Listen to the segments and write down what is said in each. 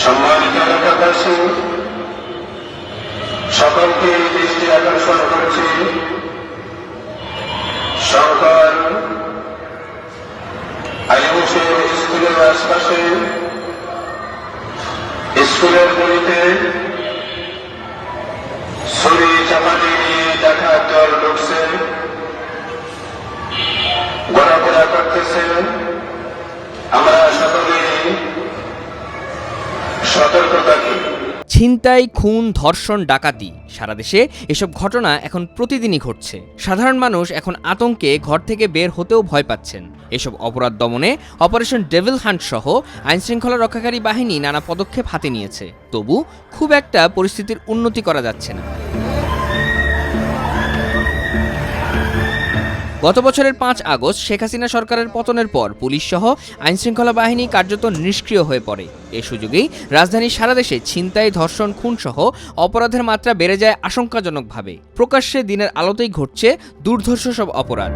সম্মানিত এলাকাবাসী, সকলকে দৃষ্টি আকর্ষণ করেছি সরকার আইনসের স্কুলের আশপাশে স্কুলের গলিতে ছুরি চাপাতি নিয়ে দেখা দল ঢুকছে, ঘোরাফেরা করতেছে। আমরা সকলেই সতর্ক থাকি। ছিনতাই, খুন, ধর্ষণ, ডাকাতি সারা দেশে এসব ঘটনা এখন প্রতিদিনই ঘটছে। সাধারণ মানুষ এখন আতঙ্কে ঘর থেকে বের হতেও ভয় পাচ্ছেন। এসব অপরাধ দমনে অপারেশন ডেভিল হান্ট সহ আইনশৃঙ্খলা রক্ষাকারী বাহিনী নানা পদক্ষেপ হাতে নিয়েছে, তবু খুব একটা পরিস্থিতির উন্নতি করা যাচ্ছে না। গত বছরের ৫ আগস্ট শেখ হাসিনা সরকারের পতনের পর পুলিশ সহ আইনশৃঙ্খলা বাহিনী কার্যত নিষ্ক্রিয় হয়ে পড়ে। এ সুযোগেই রাজধানীর সারা দেশে ছিনতাই, ধর্ষণ, খুন সহ অপরাধের মাত্রা বেড়ে যায় আশঙ্কাজনকভাবে। প্রকাশ্যে দিনের আলোতেই ঘটছে দুর্ধর্ষ সব অপরাধ।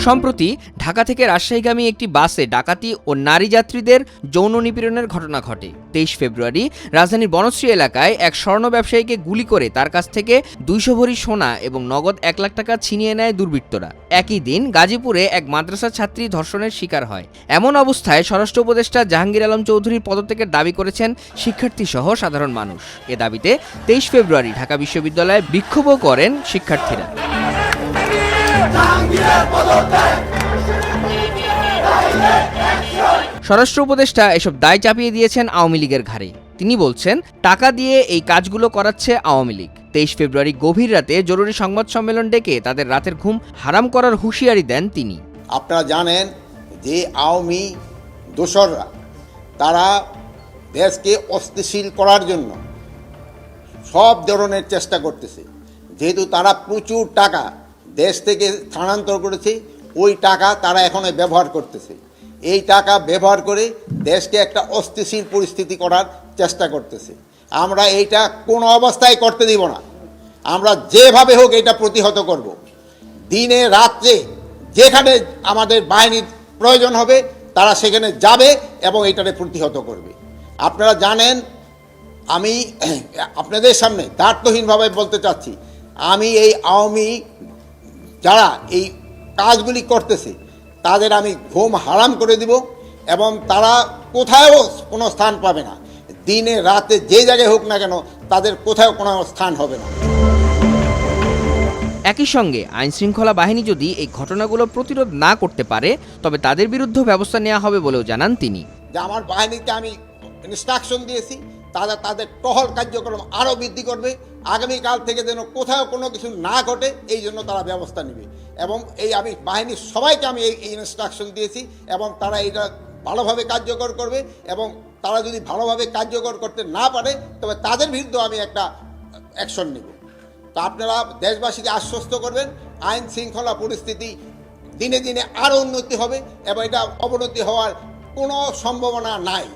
সম্প্রতি ঢাকা থেকে রাজশাহীগামী একটি বাসে ডাকাতি ও নারী যাত্রীদের যৌন নিপীড়নের ঘটনা ঘটে। ২৩ ফেব্রুয়ারি রাজধানীর বনশ্রী এলাকায় এক স্বর্ণ ব্যবসায়ীকে গুলি করে তার কাছ থেকে ২০০ ভরি সোনা এবং নগদ ১ লাখ টাকা ছিনিয়ে নেয় দুর্বৃত্তরা। একই দিন গাজীপুরে এক মাদ্রাসা ছাত্রী ধর্ষণের শিকার হয়। এমন অবস্থায় স্বরাষ্ট্র উপদেষ্টা জাহাঙ্গীর আলম চৌধুরীর পদত্যাগের দাবি করেছেন শিক্ষার্থীসহ সাধারণ মানুষ। এ দাবিতে ২৩ ফেব্রুয়ারি ঢাকা বিশ্ববিদ্যালয়ে বিক্ষোভও করেন শিক্ষার্থীরা। স্বরাষ্ট্র উপদেষ্টা এসব দায় চাপিয়ে দিয়েছেন আওয়ামী লীগের ঘাড়ে। তিনি বলছেন, টাকা দিয়ে এই কাজগুলো করাচ্ছে আওয়ামী লীগ। ২৩ ফেব্রুয়ারি গভীর রাতে জরুরি সংবাদ সম্মেলন ডেকে তাদের রাতের ঘুম হারাম করার হুঁশিয়ারি দেন তিনি। আপনারা জানেন যে আওয়ামী দোসররা তারা দেশকে অস্থিতিশীল করার জন্য সব ধরনের চেষ্টা করতেছে। যেহেতু তারা প্রচুর টাকা দেশ থেকে স্থানান্তর করেছে, ওই টাকা তারা এখন ব্যবহার করতেছে। এই টাকা ব্যবহার করে দেশকে একটা অস্থিতিশীল পরিস্থিতি করার চেষ্টা করতেছে। আমরা এইটা কোনো অবস্থায় করতে দিব না। আমরা যেভাবে হোক এটা প্রতিহত করব। দিনে রাত্রে যেখানে আমাদের বাহিনীর প্রয়োজন হবে তারা সেখানে যাবে এবং এটাকে প্রতিহত করবে। আপনারা জানেন, আমি আপনাদের সামনে দায়িত্বহীনভাবে বলতে চাচ্ছি, আমি এই আওয়ামী যারা এই কাজগুলি করতেছে তাদের আমি ঘুম হারাম করে দিব এবং তারা কোথাও কোনো স্থান পাবে না। দিনে রাতে যে জায়গায় হোক না কেন তাদের কোথাও কোনো স্থান হবে না। একই সঙ্গে আইনশৃঙ্খলা বাহিনী যদি এই ঘটনাগুলো প্রতিরোধ না করতে পারে তবে তাদের বিরুদ্ধে ব্যবস্থা নেওয়া হবে বলেও জানান তিনি। যে আমার বাহিনীকে আমি ইনস্ট্রাকশন দিয়েছি, তারা তাদের টহল কার্যক্রম আরও বৃদ্ধি করবে। আগামীকাল থেকে যেন কোথাও কোনো কিছু না ঘটে এই জন্য তারা ব্যবস্থা নেবে। এবং আমি বাহিনীর সবাইকে আমি এই ইনস্ট্রাকশন দিয়েছি এবং তারা এটা ভালোভাবে কার্যকর করবে এবং তারা যদি ভালোভাবে কার্যকর করতে না পারে তবে তাদের বিরুদ্ধে আমি একটা অ্যাকশন নেব। তো আপনারা দেশবাসীকে আশ্বস্ত করবেন, আইন শৃঙ্খলা পরিস্থিতি দিনে দিনে আরও উন্নতি হবে এবং এটা অবনতি হওয়ার কোনো সম্ভাবনা নাই।